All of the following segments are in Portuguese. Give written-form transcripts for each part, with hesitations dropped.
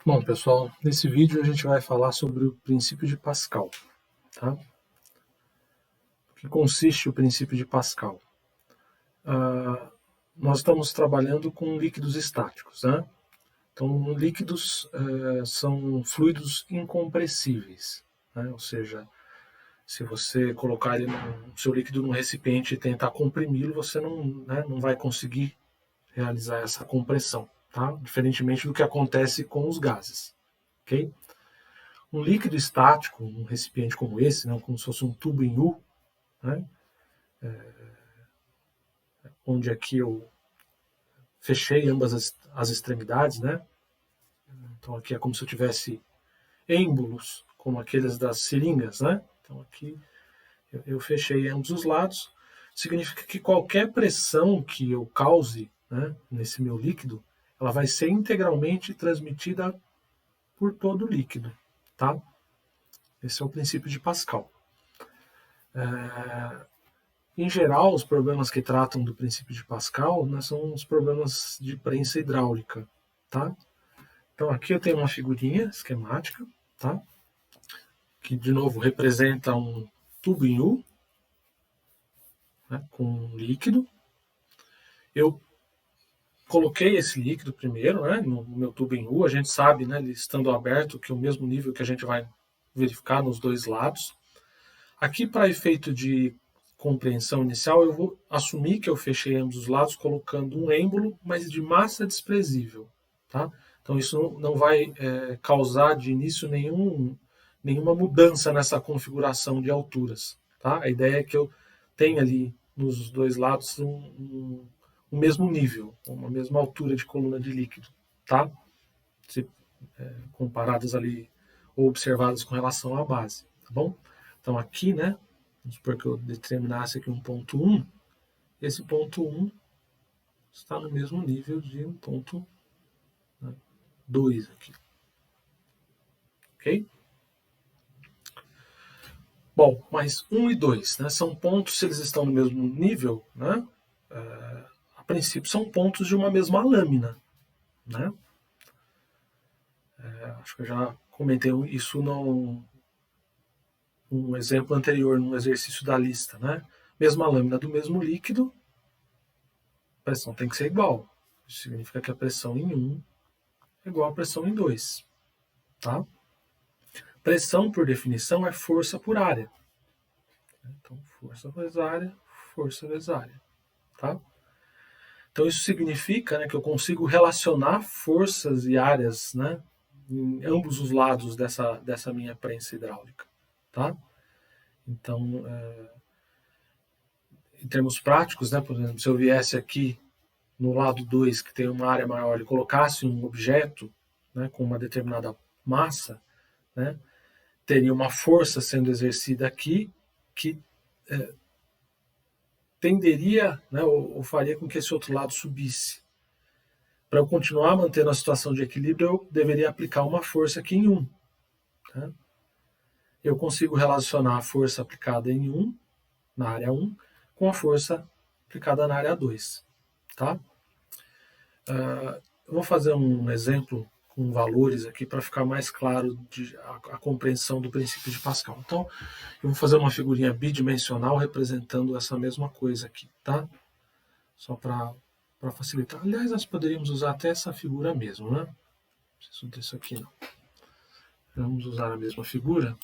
Bom, pessoal, nesse vídeo a gente vai falar sobre o princípio de Pascal. Tá? O que consiste o princípio de Pascal? Nós estamos trabalhando com líquidos estáticos. Né? Então, líquidos são fluidos incompressíveis. Né? Ou seja, se você colocar seu líquido num recipiente e tentar comprimi-lo, você não vai conseguir realizar essa compressão. Tá? Diferentemente do que acontece com os gases. Okay? Um líquido estático, um recipiente como esse, né, como se fosse um tubo em U, né, onde aqui eu fechei ambas as extremidades, né? Então aqui é como se eu tivesse êmbolos, como aqueles das seringas, né? Então aqui eu fechei ambos os lados. Significa que qualquer pressão que eu cause, né, nesse meu líquido, ela vai ser integralmente transmitida por todo o líquido, tá? Esse é o princípio de Pascal. Em geral, os problemas que tratam do princípio de Pascal, né, são os problemas de prensa hidráulica, tá? Então aqui eu tenho uma figurinha esquemática, tá? Que de novo representa um tubo em U, né, com um líquido. Eu coloquei esse líquido primeiro, né, no meu tubo em U. A gente sabe, né, ele estando aberto, que é o mesmo nível que a gente vai verificar nos dois lados. Aqui, para efeito de compreensão inicial, eu vou assumir que eu fechei ambos os lados colocando um êmbolo, mas de massa desprezível. Tá? Então isso não vai causar de início nenhuma mudança nessa configuração de alturas. Tá? A ideia é que eu tenha ali nos dois lados um mesmo nível, uma mesma altura de coluna de líquido. Tá? Se comparadas ali ou observadas com relação à base. Tá bom? Então aqui, né, vamos supor que eu determinasse aqui um ponto 1, esse ponto 1 está no mesmo nível de um ponto 2 aqui. Ok? Bom, mas 1 e 2, né, são pontos, se eles estão no mesmo nível, né, a princípio são pontos de uma mesma lâmina. Né? Acho que eu já comentei isso num exemplo anterior, num exercício da lista. Né? Mesma lâmina do mesmo líquido, a pressão tem que ser igual. Isso significa que a pressão em 1 é igual à pressão em 2. Tá? Pressão, por definição, é força por área. Então, força vezes área. Tá? Então, isso significa, né, que eu consigo relacionar forças e áreas, né, em ambos os lados dessa minha prensa hidráulica. Tá? Então, em termos práticos, né, por exemplo, se eu viesse aqui no lado 2, que tem uma área maior, e colocasse um objeto, né, com uma determinada massa, né, teria uma força sendo exercida aqui que tenderia, né, ou faria com que esse outro lado subisse. Para eu continuar mantendo a situação de equilíbrio, eu deveria aplicar uma força aqui em 1. Tá? Eu consigo relacionar a força aplicada em 1, na área 1, com a força aplicada na área 2. Tá? Eu vou fazer um exemplo com valores aqui para ficar mais claro a compreensão do princípio de Pascal. Então, eu vou fazer uma figurinha bidimensional representando essa mesma coisa aqui, tá? Só para facilitar. Aliás, nós poderíamos usar até essa figura mesmo, né? Não preciso disso aqui não. Vamos usar a mesma figura.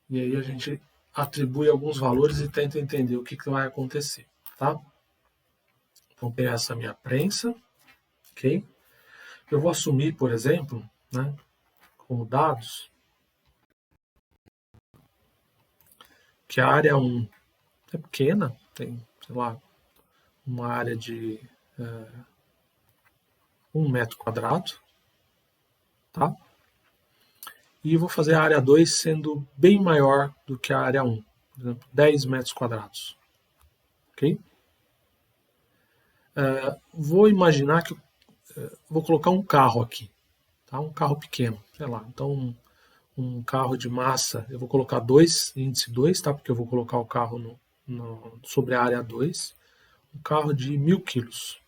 E aí a gente atribui alguns valores e tenta entender o que vai acontecer, tá? Vou pegar essa minha prensa, ok? Eu vou assumir, por exemplo, né, como dados, que a área 1 é pequena, tem, sei lá, uma área de 1 metro quadrado, tá? E vou fazer a área 2 sendo bem maior do que a área 1, por exemplo, 10 metros quadrados. Ok? Vou imaginar que vou colocar um carro aqui, tá? Um carro pequeno, sei lá. Então, um carro de massa, eu vou colocar 2, índice 2, tá? Porque eu vou colocar o carro sobre a área 2. Um carro de 1000 quilos.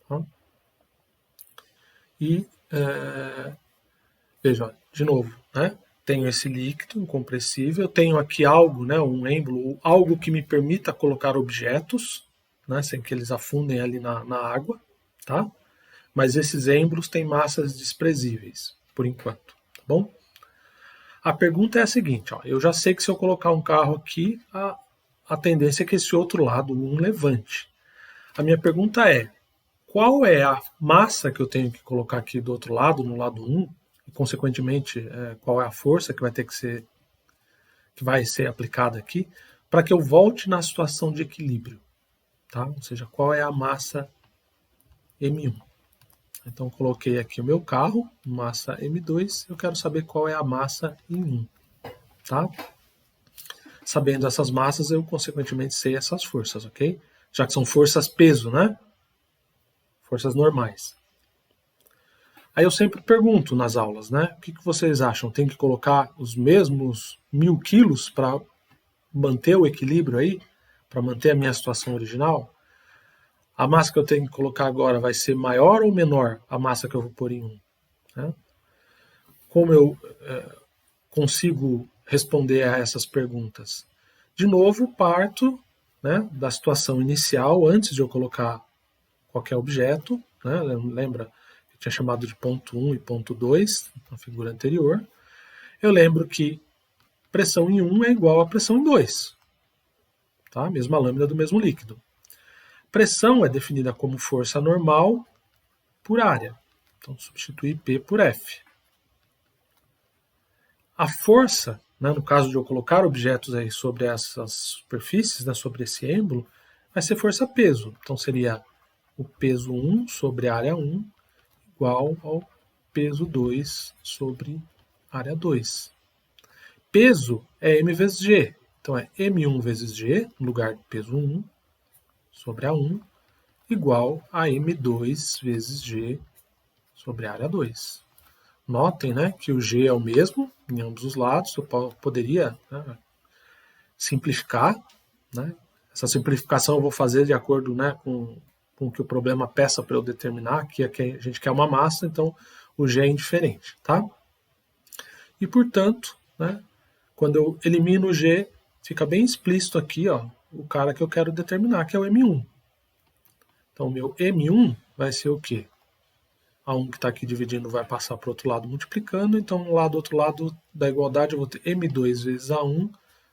Tá? E veja, de novo, né? Tenho esse líquido incompressível, tenho aqui algo, né, um êmbolo, algo que me permita colocar objetos, né, sem que eles afundem ali na água, tá? Mas esses êmbolos têm massas desprezíveis, por enquanto, tá bom? A pergunta é a seguinte, ó, eu já sei que se eu colocar um carro aqui, a tendência é que esse outro lado, um levante. A minha pergunta é, qual é a massa que eu tenho que colocar aqui do outro lado, no lado 1, e consequentemente qual é a força que vai ser aplicada aqui, para que eu volte na situação de equilíbrio, tá? Ou seja, qual é a massa M1. Então coloquei aqui o meu carro, massa M2, eu quero saber qual é a massa em 1, tá? Sabendo essas massas, eu consequentemente sei essas forças, ok? Já que são forças peso, né? Forças normais. Aí eu sempre pergunto nas aulas, né? O que vocês acham? Tem que colocar os mesmos 1000 quilos para manter o equilíbrio aí? Para manter a minha situação original? A massa que eu tenho que colocar agora vai ser maior ou menor a massa que eu vou pôr em 1? Né? Como eu consigo responder a essas perguntas? De novo, parto, né, da situação inicial, antes de eu colocar qualquer objeto. Né? Lembra que eu tinha chamado de ponto 1 e ponto 2 na figura anterior. Eu lembro que pressão em 1 é igual a pressão em 2. Tá? Mesma lâmina do mesmo líquido. Pressão é definida como força normal por área. Então, substituir P por F. A força, né, no caso de eu colocar objetos aí sobre essas superfícies, né, sobre esse êmbolo, vai ser força-peso. Então, seria o peso 1 sobre a área 1 igual ao peso 2 sobre área 2. Peso é M vezes G. Então, é M1 vezes G, no lugar de peso 1, sobre a 1, igual a M2 vezes G sobre a área 2. Notem, né, que o G é o mesmo em ambos os lados. Eu poderia, né, simplificar. Né? Essa simplificação eu vou fazer de acordo, né, com o que o problema peça para eu determinar. Que a gente quer uma massa, então o G é indiferente. Tá? E, portanto, né, quando eu elimino o G, fica bem explícito aqui, ó, o cara que eu quero determinar, que é o M1. Então, o meu M1 vai ser o quê? A 1 que está aqui dividindo vai passar para o outro lado multiplicando, então do outro lado da igualdade eu vou ter M2 vezes A1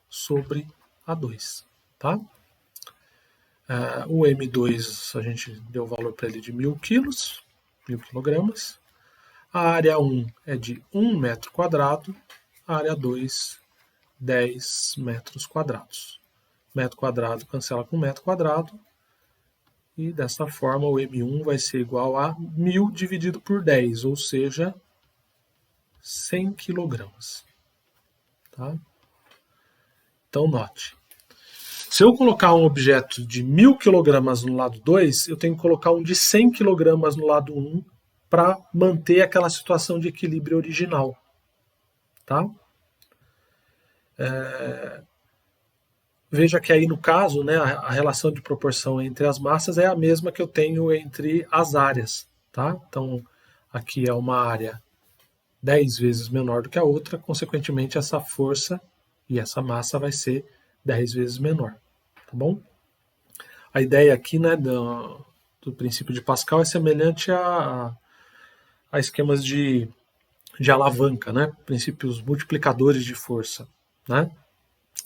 sobre A2. Tá? O M2 a gente deu o valor para ele de 1000 quilos, 1000 quilogramas. A área 1 é de 1 metro quadrado, a área 2, 10 metros quadrados. Metro quadrado cancela com metro quadrado, e dessa forma o M1 vai ser igual a 1000 dividido por 10, ou seja, 100 quilogramas. Tá? Então note, se eu colocar um objeto de 1000 quilogramas no lado 2, eu tenho que colocar um de 100 quilogramas no lado 1 para manter aquela situação de equilíbrio original. Tá? Veja que aí no caso, né, a relação de proporção entre as massas é a mesma que eu tenho entre as áreas. Tá? Então, aqui é uma área 10 vezes menor do que a outra, consequentemente essa força e essa massa vai ser 10 vezes menor. Tá bom? A ideia aqui, né, do princípio de Pascal é semelhante a esquemas de alavanca, né? Princípios multiplicadores de força. Né?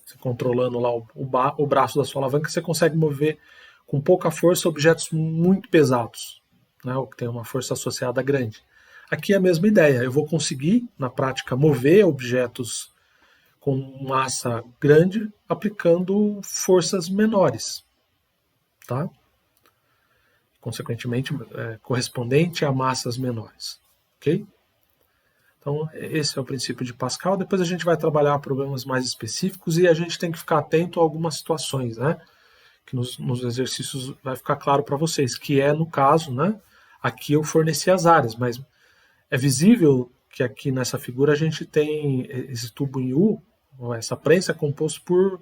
Você controlando lá o braço da sua alavanca, você consegue mover com pouca força objetos muito pesados, né? Ou que tem uma força associada grande. Aqui é a mesma ideia. Eu vou conseguir, na prática, mover objetos com massa grande aplicando forças menores. Tá? Consequentemente, correspondente a massas menores. Ok? Então, esse é o princípio de Pascal. Depois a gente vai trabalhar problemas mais específicos e a gente tem que ficar atento a algumas situações, né? Que nos exercícios vai ficar claro para vocês, que é, no caso, né? Aqui eu forneci as áreas, mas é visível que aqui nessa figura a gente tem esse tubo em U, essa prensa é composto por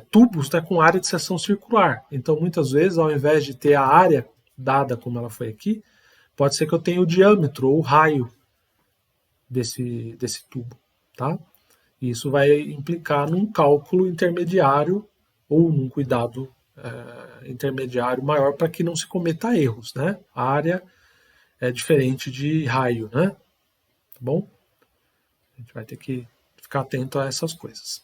tubos, né, com área de seção circular. Então, muitas vezes, ao invés de ter a área dada como ela foi aqui, pode ser que eu tenha o diâmetro ou o raio desse tubo, tá? E isso vai implicar num cálculo intermediário ou num cuidado intermediário maior para que não se cometa erros, né? A área é diferente de raio, né? Tá bom? A gente vai ter que ficar atento a essas coisas.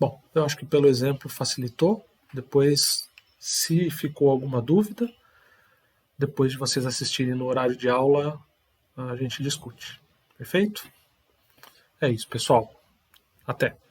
Bom, eu acho que pelo exemplo facilitou. Depois, se ficou alguma dúvida, depois de vocês assistirem no horário de aula, a gente discute. Perfeito? É isso, pessoal. Até!